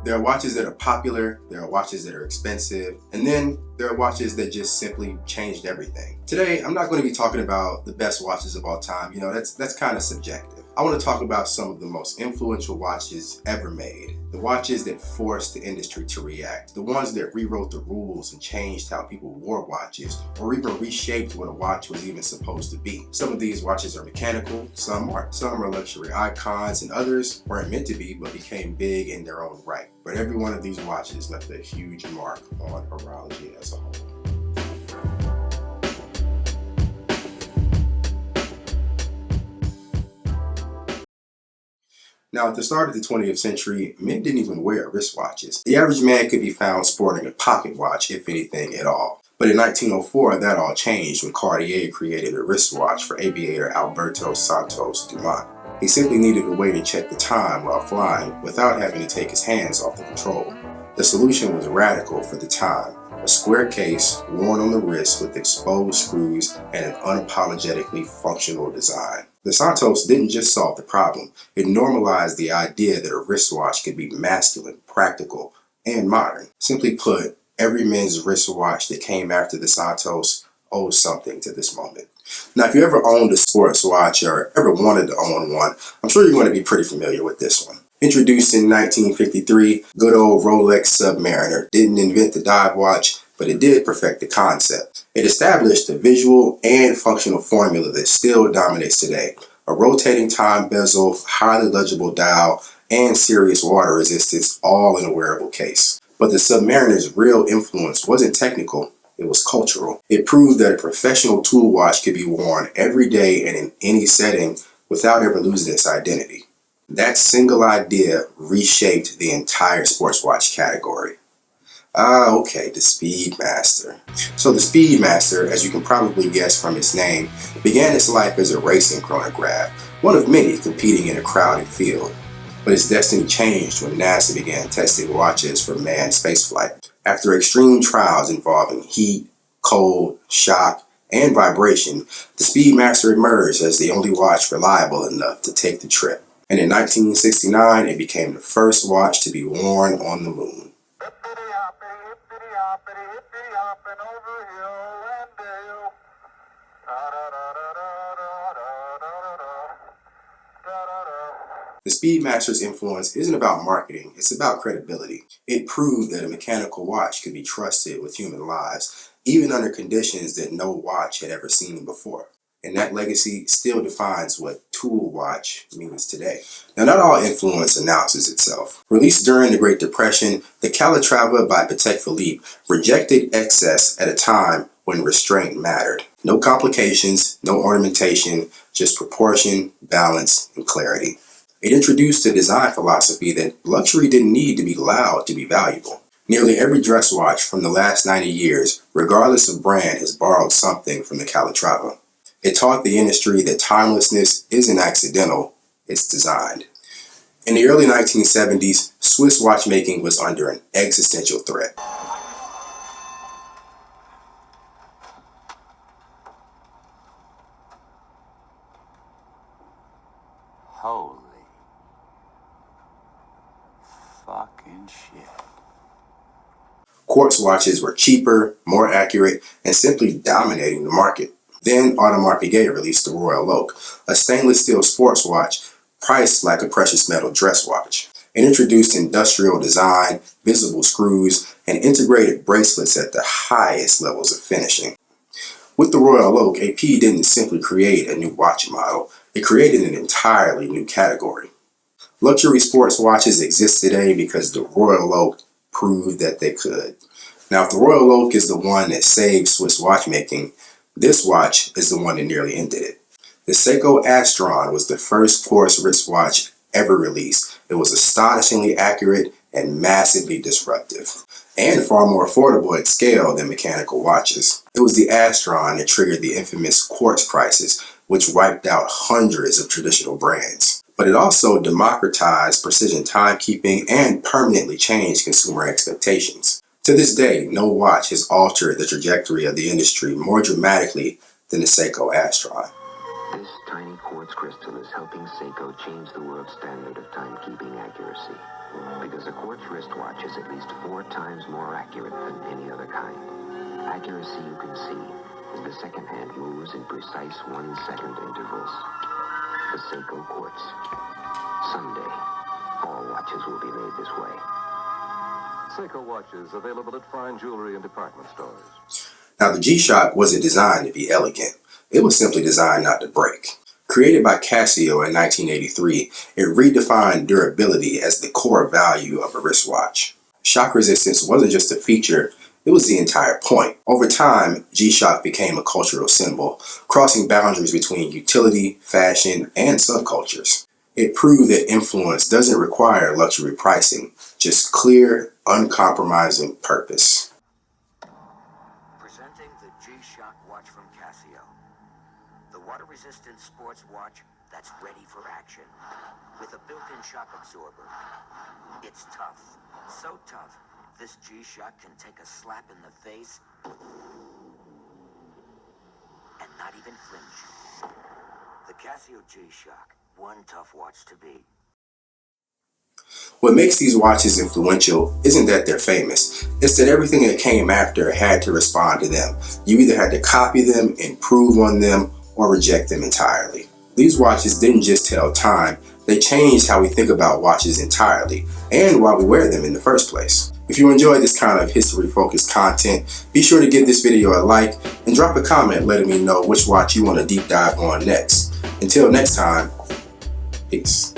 There are watches that are popular, there are watches that are expensive, and then there are watches that just simply changed everything. Today, I'm not going to be talking about the best watches of all time. You know, that's kind of subjective. I want to talk about some of the most influential watches ever made. The watches that forced the industry to react. The ones that rewrote the rules and changed how people wore watches, or even reshaped what a watch was even supposed to be. Some of these watches are mechanical, some aren't. Some are luxury icons, and others weren't meant to be but became big in their own right. But every one of these watches left a huge mark on horology as a whole. Now, at the start of the 20th century, men didn't even wear wristwatches. The average man could be found sporting a pocket watch, if anything at all. But in 1904, that all changed when Cartier created a wristwatch for aviator Alberto Santos Dumont. He simply needed a way to check the time while flying without having to take his hands off the control. The solution was radical for the time. A square case worn on the wrist with exposed screws and an unapologetically functional design. The Santos didn't just solve the problem, it normalized the idea that a wristwatch could be masculine, practical, and modern. Simply put, every men's wristwatch that came after the Santos owes something to this moment. Now, if you ever owned a sports watch or ever wanted to own one, I'm sure you're going to be pretty familiar with this one. Introduced in 1953, good old Rolex Submariner didn't invent the dive watch, but it did perfect the concept. It established a visual and functional formula that still dominates today. A rotating time bezel, highly legible dial, and serious water resistance, all in a wearable case. But the Submariner's real influence wasn't technical, it was cultural. It proved that a professional tool watch could be worn every day and in any setting without ever losing its identity. That single idea reshaped the entire sports watch category. Okay, the Speedmaster. So the Speedmaster, as you can probably guess from its name, began its life as a racing chronograph, one of many competing in a crowded field. But its destiny changed when NASA began testing watches for manned spaceflight. After extreme trials involving heat, cold, shock, and vibration, the Speedmaster emerged as the only watch reliable enough to take the trip. And in 1969, it became the first watch to be worn on the moon. The Speedmaster's influence isn't about marketing, it's about credibility. It proved that a mechanical watch could be trusted with human lives, even under conditions that no watch had ever seen before. And that legacy still defines what tool watch means today. Now, not all influence announces itself. Released during the Great Depression, the Calatrava by Patek Philippe rejected excess at a time when restraint mattered. No complications, no ornamentation, just proportion, balance, and clarity. It introduced a design philosophy that luxury didn't need to be loud to be valuable. Nearly every dress watch from the last 90 years, regardless of brand, has borrowed something from the Calatrava. It taught the industry that timelessness isn't accidental, it's designed. In the early 1970s, Swiss watchmaking was under an existential threat. Holy fucking shit. Quartz watches were cheaper, more accurate, and simply dominating the market. Then Audemars Piguet released the Royal Oak, a stainless steel sports watch priced like a precious metal dress watch. It introduced industrial design, visible screws, and integrated bracelets at the highest levels of finishing. With the Royal Oak, AP didn't simply create a new watch model, it created an entirely new category. Luxury sports watches exist today because the Royal Oak proved that they could. Now, if the Royal Oak is the one that saved Swiss watchmaking, this watch is the one that nearly ended it. The Seiko Astron was the first quartz wristwatch ever released. It was astonishingly accurate and massively disruptive, and far more affordable at scale than mechanical watches. It was the Astron that triggered the infamous quartz crisis, which wiped out hundreds of traditional brands. But it also democratized precision timekeeping and permanently changed consumer expectations. To this day, no watch has altered the trajectory of the industry more dramatically than the Seiko Astron. This tiny quartz crystal is helping Seiko change the world's standard of timekeeping accuracy. because a quartz wristwatch is at least 4 times more accurate than any other kind. Accuracy, you can see, as the second hand moves in precise 1-second intervals. The Seiko quartz. Someday, all watches will be made this way. Seiko watches available at fine jewelry and department stores. Now, the G-Shock wasn't designed to be elegant. It was simply designed not to break. Created by Casio in 1983, it redefined durability as the core value of a wristwatch. Shock resistance wasn't just a feature, it was the entire point. Over time, G-Shock became a cultural symbol, crossing boundaries between utility, fashion, and subcultures. It proved that influence doesn't require luxury pricing, just clear, uncompromising purpose. Presenting the G-Shock watch from Casio. The water-resistant sports watch that's ready for action. With a built-in shock absorber. It's tough. So tough, this G-Shock can take a slap in the face and not even flinch. The Casio G-Shock. One tough watch to beat. What makes these watches influential isn't that they're famous, it's that everything that came after had to respond to them. You either had to copy them, improve on them, or reject them entirely. These watches didn't just tell time, they changed how we think about watches entirely, and why we wear them in the first place. If you enjoy this kind of history-focused content, be sure to give this video a like and drop a comment letting me know which watch you want to deep dive on next. Until next time, peace.